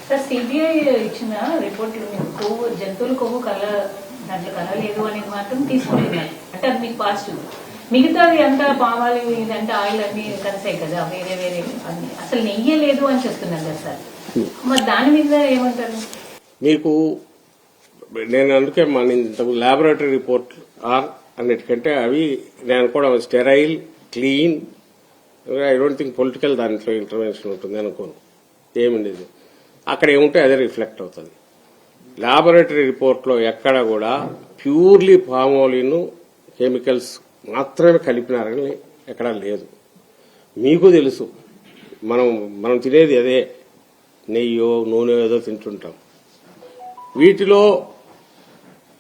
Sir CBI ఇచ్చిన రిపోర్ట్లు మీకు కొవ్వు జంతువుల కొవ్వు దాంట్లో కలలేదు అనేది మాత్రం తీసుకునేది అంటే అది మీకు పాజిటివ్. మిగతాది అంతా పామాలి ఇదంటే ఆయిల్ అన్ని కలిసాయి కదా వేరే వేరే అన్ని అసలు నెయ్యే లేదు అని చెప్తున్నారు కదా సార్. మరి దాని మీద ఏమంటారు మీకు? నేను అందుకే మన ల్యాబొరేటరీ రిపోర్ట్ అన్నిటికంటే అవి నేను కూడా sterile clean. I don't think political దాంట్లో ఇంటర్వెన్షన్ ఉంటుంది అనుకోను. ఏముండేది అక్కడ ఏముంటే అదే రిఫ్లెక్ట్ అవుతుంది. ల్యాబొరేటరీ రిపోర్ట్లో ఎక్కడ కూడా ప్యూర్లీ పామోలిన్ కెమికల్స్ మాత్రమే కలిపినారని ఎక్కడా లేదు. మీకు తెలుసు, మనం తినేది అదే నెయ్యో నూనె ఏదో తింటుంటాం. వీటిలో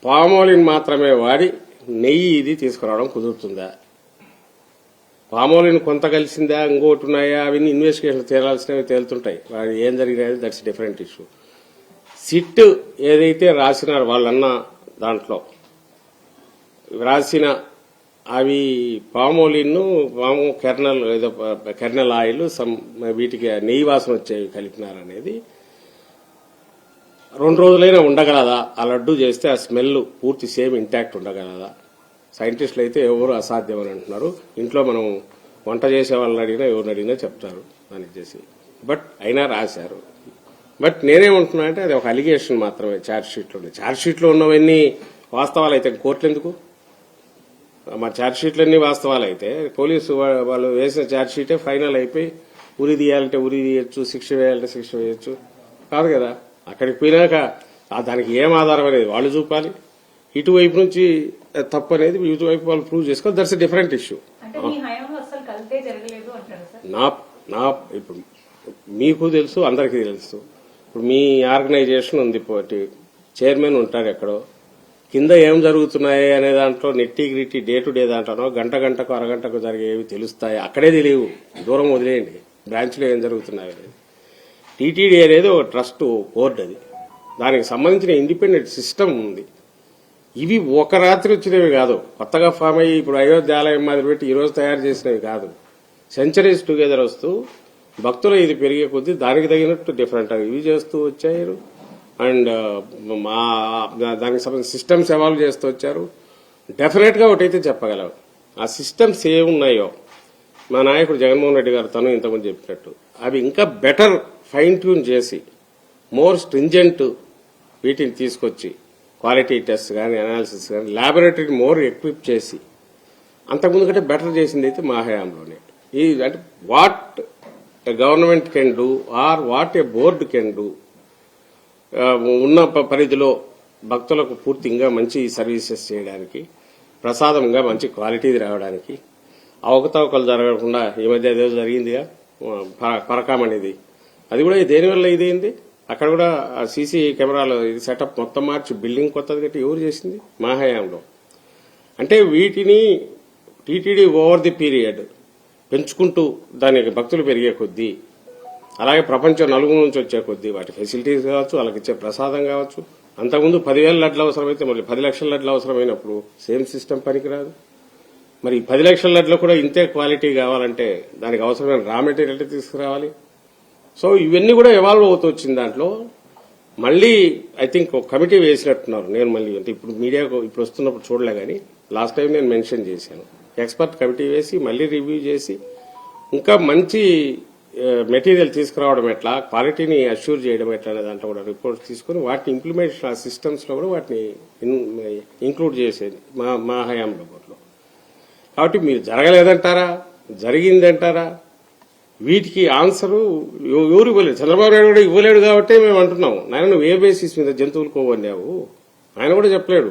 పామోలిన్ మాత్రమే వాడి నెయ్యి ఇది తీసుకురావడం కుదురుతుందా? పామోలిన్ కొంత కలిసిందా, ఇంకోటి ఉన్నాయా, అవన్నీ ఇన్వెస్టిగేషన్ తేలాల్సినవి తేలుతుంటాయి. వాడు ఏం జరిగినది దట్స్ డిఫరెంట్ ఇష్యూ. సిట్ ఏదైతే రాసినారు వాళ్ళన్న దాంట్లో రాసిన అవి పామోలిన్ పాము కెర్నల్ ఏదో కెర్నల్ ఆయిల్ వీటికి నెయ్యి వాసన వచ్చేవి కలిపినారనేది 2 రోజులైనా ఉండగలదా? ఆ లడ్డు చేస్తే ఆ స్మెల్ పూర్తి సేమ్ ఇంటాక్ట్ ఉండగలదా? సైంటిస్టులు అయితే ఎవరు అసాధ్యమని అంటున్నారు. ఇంట్లో మనం వంట చేసే వాళ్ళని అడిగినా ఎవరిని అడిగినా చెప్తారు దానికి చేసి. బట్ అయినా రాశారు. బట్ నేనేమంటున్నా అంటే అది ఒక అలిగేషన్ మాత్రమే ఛార్జ్ షీట్లో ఉన్నవన్నీ వాస్తవాలు అయితే కోర్టులు ఎందుకు? మా ఛార్జ్ షీట్లన్నీ వాస్తవాలు అయితే పోలీసు వాళ్ళు వేసిన ఛార్జ్ షీటే ఫైనల్ అయిపోయి ఉరి తీయాలంటే ఉరి తీయచ్చు, శిక్ష వేయాలంటే శిక్ష వేయచ్చు. కాదు కదా, అక్కడికి పోయినాక దానికి ఏం ఆధారం అనేది వాళ్ళు చూపాలి. ఇటువైపు నుంచి తప్పు అనేది ఇటువైపు వాళ్ళు ప్రూవ్ చేసుకోవాలి. That's a different issue. నా ఇప్పుడు మీకు తెలుసు, అందరికీ తెలుసు. ఇప్పుడు మీ ఆర్గనైజేషన్ ఉంది, చైర్మన్ ఉంటాడు ఎక్కడో, కింద ఏం జరుగుతున్నాయి అనే దాంట్లో నెట్టి గిట్టి డే టు డే దాంట్లో గంటకు అరగంటకు జరిగేవి తెలుస్తాయి. అక్కడే తెలియవు, దూరం వదిలేయండి. బ్రాంచ్లో ఏం జరుగుతున్నాయి అనేది. టీటీడీ అనేది ఒక ట్రస్ట్ బోర్డు, అది దానికి సంబంధించిన ఇండిపెండెంట్ సిస్టమ్ ఉంది. ఇవి ఒక రాత్రి వచ్చినవి కాదు, కొత్తగా ఫామ్ అయ్యి ఇప్పుడు అయోధ్యాలయం మాదిరి పెట్టి ఈ రోజు తయారు చేసినవి కాదు. సెంచరీస్ టుగెదర్ వస్తూ భక్తులు ఇది పెరిగే కొద్దీ దానికి తగినట్టు డిఫరెంట్ ఇవి చేస్తూ వచ్చారు. అండ్ దానికి సంబంధించిన సిస్టమ్స్ ఎవాల్వ్ చేస్తూ వచ్చారు. డెఫినెట్ గా ఒకటైతే చెప్పగలవు, ఆ సిస్టమ్స్ ఏమున్నాయో మా నాయకుడు జగన్మోహన్ రెడ్డి గారు తను ఇంతకుముందు చెప్పినట్టు అవి ఇంకా బెటర్ ఫైన్ ట్యూన్ చేసి మోర్ స్ట్రింజెంట్ వీటిని తీసుకొచ్చి క్వాలిటీ టెస్ట్ కానీ అనాలిసిస్ కానీ ల్యాబొరేటరీ మోర్ ఎక్విప్ చేసి అంతకుముందు కంటే బెటర్ చేసింది అయితే మా హయాంలోనే. ఈ అంటే what a government can do or what a board can do, ఉన్న పరిధిలో భక్తులకు పూర్తిగా మంచి సర్వీసెస్ చేయడానికి, ప్రసాదంగా మంచి క్వాలిటీ రావడానికి, అవకతవకలు జరగకుండా ఈ మధ్య ఏదో జరిగిందిగా పరకాం అనేది, అది కూడా దేనివల్ల ఇదేంది. అక్కడ కూడా సీసీ కెమెరాలు ఇది సెటప్ మొత్తం మార్చి బిల్డింగ్ కొత్తది కట్టి ఎవరు చేసింది? మా హయాంలో. అంటే వీటిని టీటీడీ ఓవర్ ది పీరియడ్ పెంచుకుంటూ దానికి భక్తులు పెరిగే కొద్దీ, అలాగే ప్రపంచం నలుగురు నుంచి వచ్చే కొద్దీ వాటి ఫెసిలిటీస్ కావచ్చు, వాళ్ళకి ఇచ్చే ప్రసాదం కావచ్చు. అంతకుముందు 10,000 లడ్లు అవసరమైతే మళ్ళీ 10 లక్షల లడ్లు అవసరమైనప్పుడు సేమ్ సిస్టమ్ పనికిరాదు. మరి 10 లక్షల లడ్లు కూడా ఇంతే క్వాలిటీ కావాలంటే దానికి అవసరమైన రా మెటీరియల్ తీసుకురావాలి. సో ఇవన్నీ కూడా ఎవాల్వ్ అవుతూ వచ్చింది. దాంట్లో మళ్ళీ ఐ థింక్ ఒక కమిటీ వేసినట్టున్నారు. నేను మళ్ళీ అంటే ఇప్పుడు మీడియాకు ఇప్పుడు వస్తున్నప్పుడు చూడలే, కానీ లాస్ట్ టైం నేను మెన్షన్ చేశాను. ఎక్స్పర్ట్ కమిటీ వేసి మళ్ళీ రివ్యూ చేసి ఇంకా మంచి మెటీరియల్ తీసుకురావడం ఎట్లా, క్వాలిటీని అష్యూర్ చేయడం ఎట్లా అనే దాంట్లో కూడా రిపోర్ట్స్ తీసుకుని వాటిని ఇంప్లిమెంటేషన్ ఆ సిస్టమ్స్ లో కూడా వాటిని ఇంక్లూడ్ చేసేది మా హయాంలో. కాబట్టి మీరు జరగలేదంటారా, జరిగిందంటారా? వీటికి ఆన్సరు ఎవరు ఇవ్వలేదు. చంద్రబాబు నాయుడు కూడా ఇవ్వలేడు కాబట్టి మేము అంటున్నాము, నాయన నువ్వు ఏ బేసిస్ మీద జంతువులు కోవన్నావు, ఆయన కూడా చెప్పలేడు.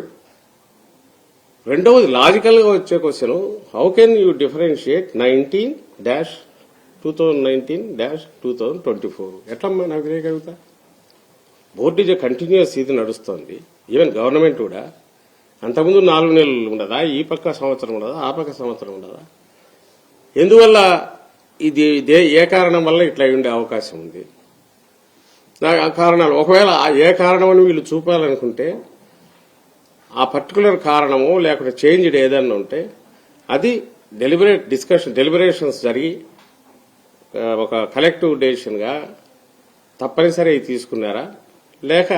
రెండవది లాజికల్ గా వచ్చే question, how can you differentiate 19-2019-2024? ఎట్లమ్మా నాకు తెలియగలుగుతా? బోర్డు ఇస్ కంటిన్యూస్ ఇది నడుస్తోంది. ఈవెన్ గవర్నమెంట్ కూడా అంతకుముందు 4 నెలలు ఉండదా, ఈ పక్క సంవత్సరం ఉండదా, ఆ పక్క సంవత్సరం ఉండదా? ఎందువల్ల ఇది ఏ కారణం వల్ల ఇట్లా ఉండే అవకాశం ఉంది? ఆ కారణాలు ఒకవేళ ఏ కారణం అని వీళ్ళు చూపాలనుకుంటే ఆ పర్టికులర్ కారణమో లేకుంటే చేంజ్డ్ ఏదన్నా ఉంటే అది డెలిబరేషన్స్ జరిగి ఒక కలెక్టివ్ డెసిషన్ గా తప్పనిసరి అయి తీసుకున్నారా, లేక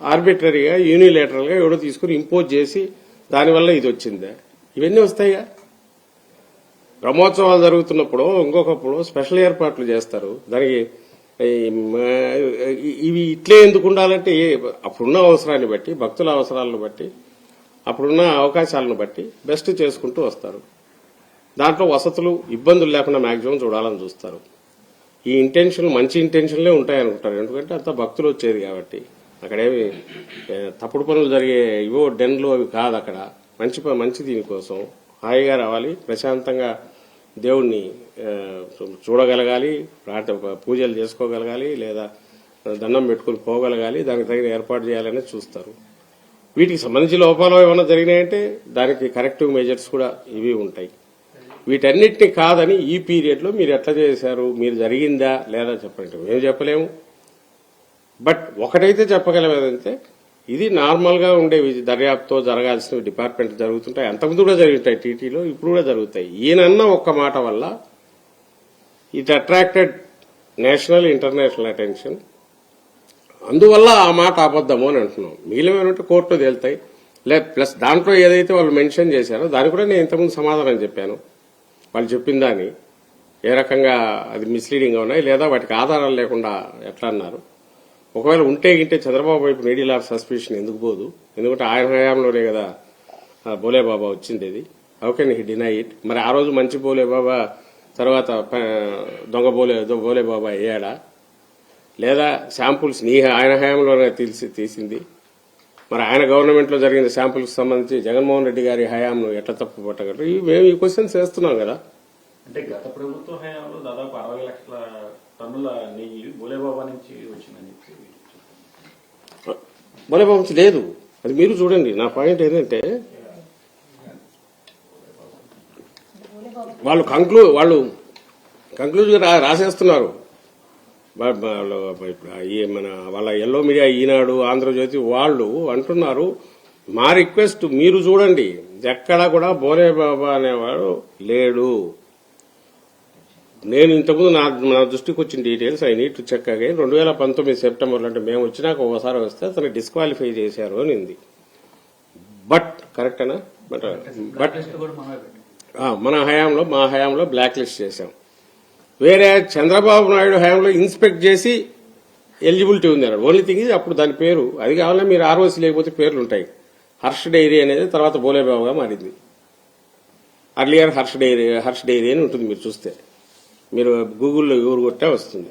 ఆర్బిటరీగా యూనిలేటరల్గా ఎవడో తీసుకుని ఇంపోజ్ చేసి దానివల్ల ఇది వచ్చిందా? ఇవన్నీ వస్తాయిగా. బ్రహ్మోత్సవాలు జరుగుతున్నప్పుడు ఇంకొకప్పుడు స్పెషల్ ఏర్పాట్లు చేస్తారు. దానికి ఇవి ఇట్లే ఎందుకు ఉండాలంటే అప్పుడున్న అవసరాన్ని బట్టి, భక్తుల అవసరాలను బట్టి, అప్పుడున్న అవకాశాలను బట్టి బెస్ట్ చేసుకుంటూ వస్తారు. దాంట్లో వసతులు ఇబ్బందులు లేకుండా మాక్సిమం చూడాలని చూస్తారు. ఈ ఇంటెన్షన్ మంచి ఇంటెన్షన్లే ఉంటాయనుకుంటారు. ఎందుకంటే అంత భక్తులు వచ్చేది కాబట్టి. అక్కడేమి తప్పుడు పనులు జరిగే ఇవో డెన్లు అవి కాదు. అక్కడ మంచి దీనికోసం హాయిగా రావాలి, ప్రశాంతంగా దేవుణ్ణి చూడగలగాలి, పూజలు చేసుకోగలగాలి, లేదా దండం పెట్టుకుని పోగలగాలి, దానికి తగిన ఏర్పాటు చేయాలని చూస్తారు. వీటికి సంబంధించి లోపాలు ఏమైనా జరిగినాయంటే దానికి కరెక్టివ్ మెజర్స్ కూడా ఇవి ఉంటాయి. వీటన్నిటిని కాదని ఈ పీరియడ్ లో మీరు ఎట్లా చేశారు, మీరు జరిగిందా లేదా చెప్పండి. మేము చెప్పలేము. బట్ ఒకటైతే చెప్పగలమేదంటే ఇది నార్మల్ గా ఉండేవి, దర్యాప్తుతో జరగాల్సిన డిపార్ట్మెంట్ జరుగుతుంటాయి. అంతకుముందు కూడా జరుగుతాయి టీటీలో, ఇప్పుడు కూడా జరుగుతాయి. ఈయనన్న ఒక్క మాట వల్ల it attracted national international attention. అందువల్ల ఆ మాట అబద్దము అని అంటున్నాం. మిగిలినటువంటి కోర్టులో తేలుతాయి. ప్లస్ దాంట్లో ఏదైతే వాళ్ళు మెన్షన్ చేశారో దానికి కూడా నేను ఇంతకుముందు సమాధానం చెప్పాను. వాళ్ళు చెప్పిన దాన్ని ఏ రకంగా అది మిస్లీడింగ్ ఉన్నాయి, లేదా వాటికి ఆధారాలు లేకుండా ఎట్లా అన్నారు. ఒకవేళ ఉంటే గింటే చంద్రబాబు వైపు నీడిల్ ఆఫ్ సస్పిషన్ ఎందుకు పోదు? ఎందుకంటే ఆయన హయాంలోనే కదా బోలేబాబా వచ్చింది. అది how can he deny it? మరి ఆ రోజు మంచి బోలేబాబా తర్వాత దొంగ బోలేబాబా అయ్యాడా? లేదా శాంపుల్స్ ఆయన హయాంలోనే తీసింది? మరి ఆయన గవర్నమెంట్ లో జరిగిన శాంపుల్స్ సంబంధించి జగన్మోహన్ రెడ్డి గారి హయాంను ఎట్లా తప్పు పట్టగలరు? మేము ఈ క్వశ్చన్స్ వేస్తున్నాం కదా. అంటే గత ప్రభుత్వ హయాంలో దాదాపు 60 లక్షల టన్నుల నెయ్యి బోలేబాబా నుంచి వచ్చిందని చెప్పి బోలేబాబా నుంచి లేదు. అది మీరు చూడండి. నా పాయింట్ ఏంటంటే వాళ్ళు కంక్లూజ్ రాసేస్తున్నారు. వాళ్ళ ఎల్లో మీడియా, ఈనాడు, ఆంధ్రజ్యోతి వాళ్ళు అంటున్నారు, మా రిక్వెస్ట్ మీరు చూడండి, ఎక్కడా కూడా బోలేబాబా అనేవాడు లేడు. నేను ఇంతకుముందు నా దృష్టికి వచ్చిన details I need to check again. 2019 సెప్టెంబర్లో, అంటే మేము వచ్చినాక ఒకసారి వస్తే అతను డిస్క్వాలిఫై చేశారు అని ఉంది. బట్ కరెక్టేనా? బట్ మన హయాంలో, మా హయాంలో బ్లాక్ లిస్ట్ చేశాం. వేరే చంద్రబాబు నాయుడు హయాంలో ఇన్స్పెక్ట్ చేసి ఎలిజిబిలిటీ ఉంది అన్నాడు. ఓన్లీ థింగ్ ఇది అప్పుడు దాని పేరు అది కావాలన్నా మీరు ఆర్ఓసి లేకపోతే పేర్లు ఉంటాయి. హర్ష్ డైరీ అనేది తర్వాత బోలేబాబుగా మారింది. అర్లియర్ హర్ష్ డైరీ అని ఉంటుంది. మీరు చూస్తే, మీరు గూగుల్లో ఎవరు కొట్టే వస్తుంది.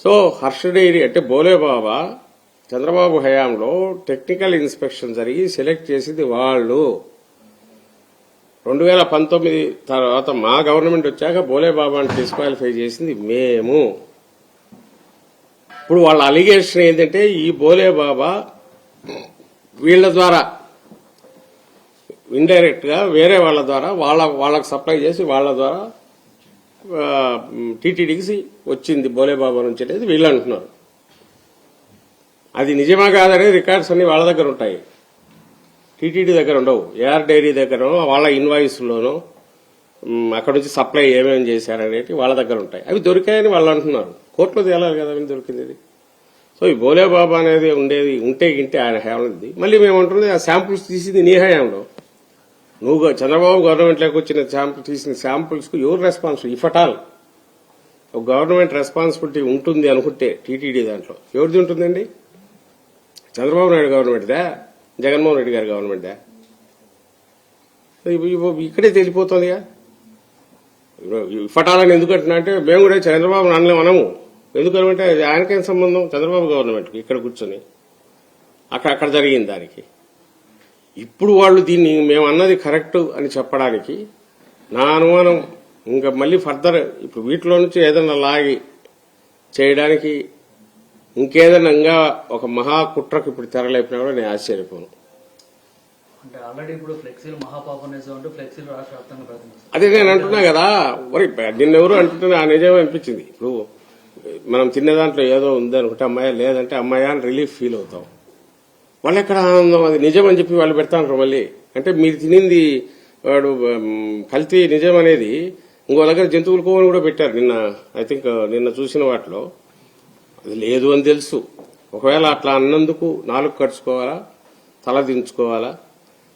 సో హర్ష్ డైరీ అంటే బోలేబాబా చంద్రబాబు హయాంలో టెక్నికల్ ఇన్స్పెక్షన్ జరిగి సెలెక్ట్ చేసింది వాళ్ళు. 2019 తర్వాత మా గవర్నమెంట్ వచ్చాక బోలేబాబాని డిస్క్వాలిఫై చేసింది మేము. ఇప్పుడు వాళ్ళ అలిగేషన్ ఏంటంటే ఈ బోలేబాబా వీళ్ల ద్వారా ఇండైరెక్ట్ గా వేరే వాళ్ళ ద్వారా వాళ్ళకు సప్లై చేసి వాళ్ళ ద్వారా టీటీడీకి వచ్చింది బోలేబాబా నుంచి అనేది వీళ్ళు అంటున్నారు. అది నిజమా కాదనే రికార్డ్స్ అన్ని వాళ్ళ దగ్గర ఉంటాయి, టీటీడీ దగ్గర ఉండవు. ఏఆర్ డైరీ దగ్గర వాళ్ళ ఇన్వాయిస్లోనూ అక్కడ నుంచి సప్లై ఏమేమి చేశారనేది వాళ్ళ దగ్గర ఉంటాయి. అవి దొరికాయని వాళ్ళు అంటున్నారు. కోర్టులో తేలాలి కదా అవి దొరికింది. సో ఈ బోలేబాబా అనేది ఉండేది ఉంటే గింటే ఆయన హయాంలో. మళ్ళీ మేము అంటుంది ఆ శాంపుల్స్ తీసింది నీ హయాంలో. నువ్వు చంద్రబాబు గవర్నమెంట్లోకి వచ్చిన తీసిన శాంపుల్స్ కు ఎవరు రెస్పాన్సిబుల్? ఇఫ్ అట్ ఆల్ ఒక గవర్నమెంట్ రెస్పాన్సిబిలిటీ ఉంటుంది అనుకుంటే టీటీడీ దాంట్లో ఎవరిది ఉంటుందండి? చంద్రబాబు నాయుడు గవర్నమెంట్దా, జగన్మోహన్ రెడ్డి గారి గవర్నమెంట్దా? ఇక్కడే తెలిసిపోతుందిగా. ఫటాలని ఎందుకంటున్నా అంటే మేము కూడా చంద్రబాబు నాన్నలే మనము. ఎందుకంటే ఆయనకేం సంబంధం చంద్రబాబు గవర్నమెంట్కి? ఇక్కడ కూర్చొని అక్కడ జరిగింది దానికి. ఇప్పుడు వాళ్ళు దీన్ని మేము అన్నది కరెక్ట్ అని చెప్పడానికి నా అనుమానం ఇంకా మళ్ళీ ఫర్దర్ ఇప్పుడు వీటిలో నుంచి ఏదైనా లాగి చేయడానికి ఇంకేదైనా ఇంకా ఒక మహా కుట్రకు ఇప్పుడు తెరలేపినా కూడా నేను ఆశ్చర్యపోను. అంటే ఆల్రెడీ ఇప్పుడు ఫ్లెక్సీలు మహాపాపనేసం అంటూ ఫ్లెక్సీలు రాష్ట్ర వ్యాప్తంగా ప్రతినిధిస్తారు. అదే నేను అంటున్నా కదా, మరి నిన్నెవరు అంటుంటే ఆ నిజం అనిపించింది. ఇప్పుడు మనం తినే దాంట్లో ఏదో ఉంది అనుకుంటే అమ్మాయి, లేదంటే అమ్మాయి అని రిలీఫ్ ఫీల్ అవుతాం. వాళ్ళు ఎక్కడ ఆనందం? అది నిజం అని చెప్పి వాళ్ళు పెడతాంటారు మళ్ళీ. అంటే మీరు తినింది వాడు కల్తీ నిజం అనేది ఇంకో దగ్గర జంతువుల కోవని కూడా పెట్టారు నిన్న. ఐ థింక్ నిన్న చూసిన వాటిలో అది లేదు అని తెలుసు. ఒకవేళ అట్లా అన్నందుకు నాలుగు ఖర్చుకోవాలా, తల దించుకోవాలా,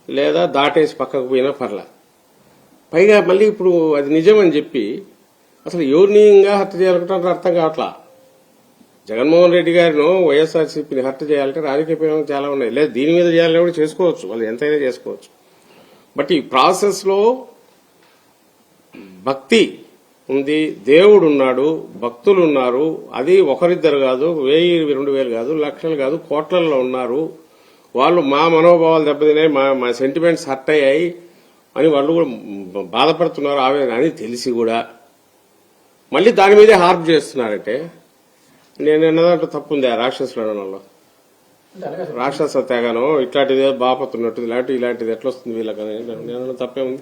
లేదా దాటేసి పక్కకు పోయినా పర్లా. పైగా మళ్ళీ ఇప్పుడు అది నిజమని చెప్పి అసలు ఎవరిని ఇంకా హత్య చేయాలనుకుంటారో అర్థం కావట్లా. జగన్మోహన్ రెడ్డి గారిను వైఎస్ఆర్సీపీని హత్య చేయాలంటే రాజకీయ ప్రయోజనాలు చాలా ఉన్నాయి. లేదా దీని మీద చేయాలని కూడా చేసుకోవచ్చు, వాళ్ళు ఎంతైనా చేసుకోవచ్చు. బట్ ఈ ప్రాసెస్ లో భక్తి ఉంది, దేవుడు ఉన్నాడు, భక్తులు ఉన్నారు. అది ఒకరిద్దరు కాదు, 1000, 2000 కాదు, లక్షలు కాదు, కోట్లల్లో ఉన్నారు. వాళ్ళు మా మనోభావాలు దెబ్బతినాయి, మా సెంటిమెంట్స్ హర్ట్ అయ్యాయి అని వాళ్ళు కూడా బాధపడుతున్నారు, ఆవేదన అని తెలిసి కూడా మళ్ళీ దాని మీదే హార్ప్ చేస్తున్నారంటే నేను అన్నదాంట్లో తప్పుంది. ఆ రాక్షసులు అనడంలో రాక్షస తెగను ఇట్లాంటిది బాపతున్నట్టు ఇలాంటిది ఎట్లొస్తుంది వీళ్ళకని నేను తప్పే ఉంది.